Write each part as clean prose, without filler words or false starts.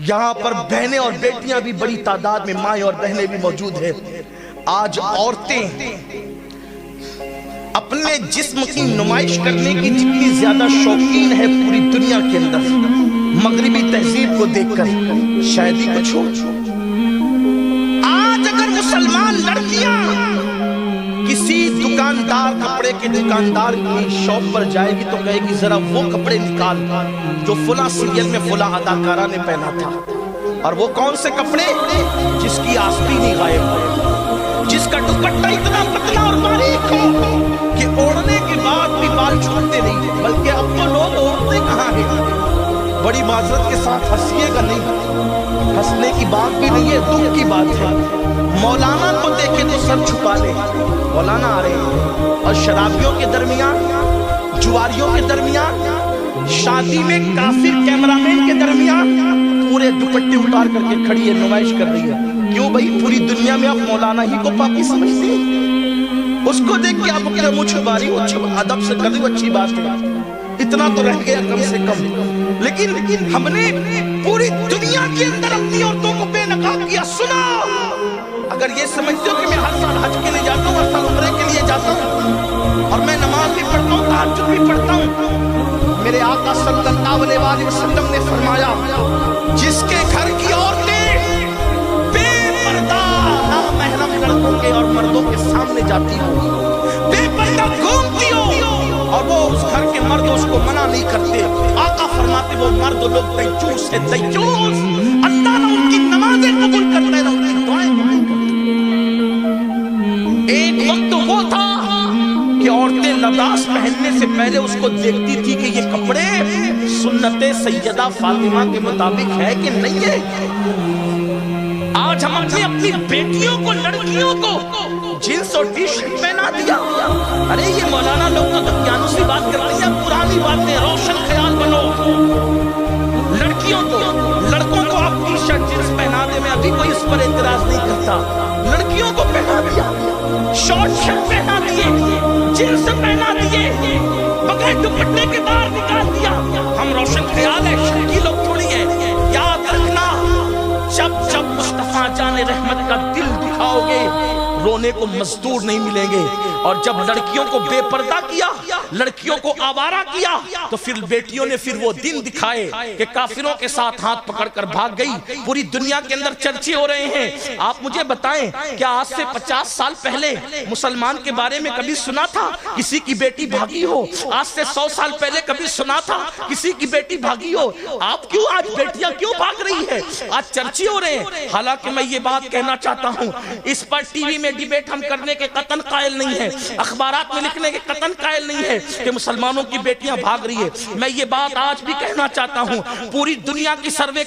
یہاں پر بہنیں اور بیٹیاں بھی بڑی تعداد میں، مائیں اور بہنیں بھی موجود ہیں۔ آج عورتیں اپنے جسم کی نمائش کرنے کی جتنی زیادہ شوقین ہے پوری دنیا کے اندر، مغربی تہذیب کو دیکھ کر شاید ہی کچھ ہو۔ آج اگر مسلمان لڑکیاں کسی دکاندار، کپڑے کے دکاندار کی شاپ پر جائے گی تو کہے گی ذرا وہ کپڑے نکال جو فلاں سیریل میں فلاں اداکارہ نے پہنا تھا۔ اور وہ کون سے کپڑے؟ جس کی آستین ہی غائب ہو، جس کا دوپٹہ اتنا پتلا اور باریک ہو کہ اوڑھنے کے بعد بھی بال چھوٹتے نہیں، بلکہ اب تو لوگ اوڑھتے کہاں ہیں۔ بڑی معذرت کے ساتھ ہنسیے گا نہیں، ہنسنے کی بات بھی نہیں ہے، دکھ کی بات ہے۔ مولانا کو دیکھے تو سر چھپا لے، مولانا آ رہے ہیں، اور شرابیوں کے درمیان، جواریوں کے درمیان، شادی میں کافر کیمرامین کے درمیان پورے دوپٹے اتار کر کے کھڑی ہے، نمائش کر رہی ہے۔ کیوں بھائی؟ پوری دنیا میں آپ مولانا ہی کو پاکی سمجھتے ہیں؟ اس کو دیکھ کے آپ اپنے منہ چھپا رہی ہو، ادب سے کر رہی ہو، اچھی بات ہے، اتنا تو رہ گیا کم سے کم۔ لیکن ہم نے پوری دنیا کے اندر اپنی عورتوں کو بے نقاب کیا۔ سنا، اگر یہ سمجھتے ہو کہ میں ہر سال حج کے لیے جاتا ہوں، ہر سال عمرے کے لیے جاتا ہوں، اور میں نماز بھی پڑھتا ہوں، تہجد بھی پڑھتا ہوں، میرے آقا صلی اللہ علیہ وسلم نے فرمایا جس کے گھر کی عورتیں بے پردہ نامحرم لڑکوں کے اور مردوں کے سامنے جاتی ہو، بے پردہ گھومتی ہو، اور وہ اس گھر کے مرد اس کو منع نہیں کرتے، آقا فرماتے وہ مرد لوگ دیوس ہے، دیوس، اللہ نہ ان کی نمازیں قبول کرتے نہ ان کی دعائیں قبول کرتے۔ ایک وقت وہ تھا کہ عورتیں لباس پہننے سے پہلے اس کو دیکھتی تھی کہ یہ کپڑے سنت سیدہ فاطمہ کے مطابق ہے کہ نہیں ہے۔ آج ہم اپنی بیٹیوں کو، لڑکیوں کو جینس اور ٹی شرٹ پہنا دیا۔ ارے یہ مولانا لوگ تو دکیانوں سے بات کرتے ہیں، پرانی باتیں، روشن خیال بنو۔ لڑکیوں کو، لڑکوں کو آپ ٹی شرٹ جینس پہنا دے، میں ابھی کوئی اس پر اعتراض نہیں کرتا۔ لڑکیوں کو پہنا دیا، شارٹ شرٹ پہنا دیے، جینس پہنا دیے، بغیر دوپٹے کے باہر نکال دیا۔ ہم روشن خیال ہے، شرکی لوگ تھوڑی ہے۔ یاد رکھنا، جب جب مصطفیٰ جان رحمت کا دل دکھاؤ گے رونے کو مزدور نہیں ملیں گے۔ اور جب لڑکیوں کو بے پردہ کیا، لڑکیوں کو آوارہ کیا، تو پھر بیٹیوں نے پھر وہ دن دکھائے کہ کافروں کے ساتھ ہاتھ پکڑ کر بھاگ گئی۔ پوری دنیا کے اندر چرچے ہو رہے ہیں۔ آپ مجھے بتائیں، کیا آج سے 50 سال پہلے مسلمان کے بارے میں کبھی سنا تھا کسی کی بیٹی بھاگی ہو؟ آج سے 100 سال پہلے کبھی سنا تھا کسی کی بیٹی بھاگی ہو؟ آپ کیوں آج بیٹیاں کیوں بھاگ رہی ہے؟ آج چرچے ہو رہے ہیں۔ حالانکہ میں یہ بات کہنا چاہتا ہوں، اس پر ٹی وی میں ڈیبیٹ ہم کرنے کے قطعاً قائل نہیں ہے، اخبارات میں لکھنے کے قطعاً قائل نہیں ہے کہ مسلمانوں کی بیٹیاں بھاگ رہی ہے۔ میں یہ بات آج بھی کہنا چاہتا ہوں، پوری دنیا کی سروے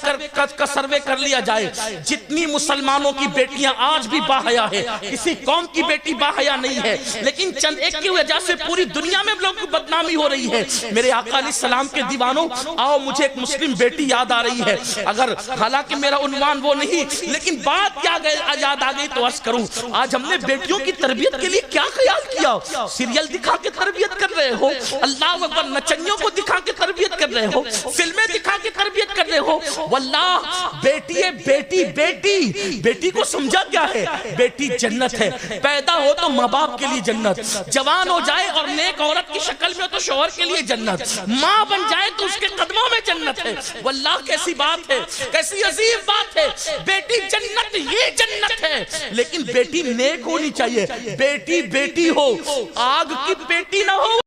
کر لیا جائے، جتنی مسلمانوں کی بیٹیاں آج بھی باحیا ہے، کسی قوم کی بیٹی باحیا نہیں ہے، لیکن چند ایک کی وجہ سے پوری دنیا میں لوگوں کی بدنامی ہو رہی ہے۔ میرے آقا علیہ السلام کے دیوانوں، آؤ مجھے ایک مسلم بیٹی یاد آ رہی ہے، اگر حالانکہ میرا عنوان وہ نہیں، لیکن بات کیا یاد آ گئی تو عرض کروں۔ آج ہم نے بیٹیوں کی تربیت کے لیے کیا خیال کیا؟ سیریل دکھا کے تربیت کر رہے ہو، اللہ اکبر، نچنیوں کو دکھا کے تربیت کر رہے ہو، فلمیں دکھا کے تربیت کر رہے ہو۔ واللہ بیٹی ہے، بیٹی بیٹی بیٹی کو سمجھا کیا ہے؟ بیٹی جنت ہے، پیدا ہو تو ماں باپ کے لیے جنت، جوان ہو جائے اور نیک عورت کی شکل میں ہو تو شوہر کے لیے جنت، ماں بن جائے تو اس کے قدموں میں جنت ہے۔ واللہ کیسی بات ہے، کیسی عظیم بات ہے۔ بیٹی جنت، یہ جنت ہے، لیکن بیٹی نیک ہونی چاہیے، بیٹی بیٹی ہو، آگ کی بیٹی نہ ہو۔